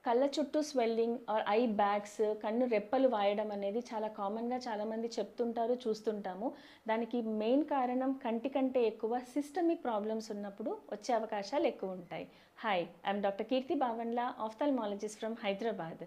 కళ్ళ చుట్టూ swelling are I bags, కన్ను రెప్పలు వాయడం అనేది చాలా కామన్‌గా చాలామంది చెప్తుంటారు, చూస్తుంటాము. దానికి మెయిన్ కారణం కంటి కంటే ఎక్కువ సిస్టమిక్ ప్రాబ్లమ్స్ ఉన్నప్పుడు వచ్చే అవకాశాలు ఎక్కువుంటాయి. Hi! I'm doctor Keerthi Bavanla, ophthalmologist from Hyderabad.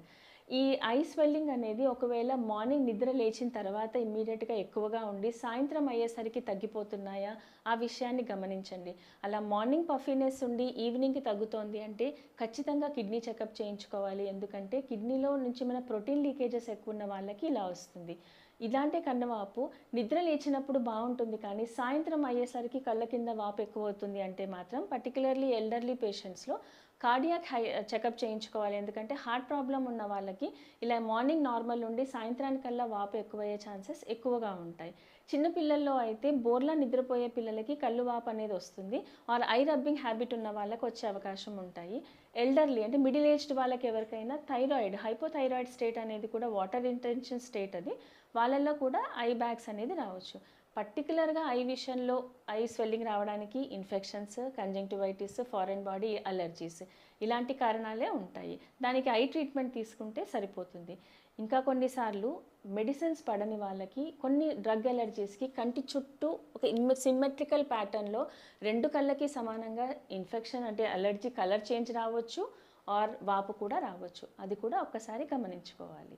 ఈ ఐ స్వెల్లింగ్ అనేది ఒకవేళ మార్నింగ్ నిద్ర లేచిన తర్వాత ఇమ్మీడియేట్‌గా ఎక్కువగా ఉండి, సాయంత్రం అయ్యేసరికి తగ్గిపోతున్నాయా? ఆ విషయాన్ని గమనించండి. అలా మార్నింగ్ పఫీనెస్ ఉండి ఈవినింగ్‌కి తగ్గుతోంది అంటే ఖచ్చితంగా కిడ్నీ చెకప్ చేయించుకోవాలి. ఎందుకంటే కిడ్నీలో నుంచి మన ప్రోటీన్ లీకేజెస్ ఎక్కువున్న వాళ్ళకి ఇలా వస్తుంది. ఇలాంటి కన్నువాపు నిద్ర లేచినప్పుడు బావుంటుంది కానీ సాయంత్రం అయ్యేసరికి కళ్ళ కింద వాపు ఎక్కువవుతుంది అంటే మాత్రం పర్టిక్యులర్‌లీ ఎల్డర్లీ పేషెంట్స్‌లో కార్డియాక్ చెకప్ చేయించుకోవాలి. ఎందుకంటే హార్ట్ ప్రాబ్లమ్ ఉన్న వాళ్ళకి ఇలా మార్నింగ్ నార్మల్ ఉండి సాయంత్రానికల్లా వాపు ఎక్కువయ్యే ఛాన్సెస్ ఎక్కువగా ఉంటాయి. చిన్న పిల్లల్లో అయితే బోర్లా నిద్రపోయే పిల్లలకి కళ్ళు వాపు అనేది వస్తుంది. ఆర్ ఐ రబ్బింగ్ హ్యాబిట్ ఉన్న వాళ్ళకి వచ్చే అవకాశం ఉంటాయి. ఎల్డర్లీ అంటే మిడిల్ ఏజ్డ్ వాళ్ళకి ఎవరికైనా థైరాయిడ్, హైపోథైరాయిడ్ స్టేట్ అనేది కూడా వాటర్ రిటెన్షన్ స్టేట్ అది. వాళ్ళల్లో కూడా ఐ బ్యాగ్స్ అనేది రావచ్చు. పర్టిక్యులర్‌గా ఐ విషయంలో ఐ స్వెల్లింగ్ రావడానికి infections, conjunctivitis, foreign body allergies ఇలాంటి కారణాలే ఉంటాయి. దానికి ఐ ట్రీట్మెంట్ తీసుకుంటే సరిపోతుంది. ఇంకా కొన్నిసార్లు మెడిసిన్స్ పడని వాళ్ళకి కొన్ని డ్రగ్ అలెర్జీస్‌కి కంటి చుట్టూ ఒక సిమ్మెట్రికల్ ప్యాటర్న్‌లో 2 కళ్ళకి సమానంగా ఇన్ఫెక్షన్ అంటే అలెర్జీ కలర్ చేంజ్ రావచ్చు ఆర్ వాపు కూడా రావచ్చు. అది కూడా ఒక్కసారి గమనించుకోవాలి.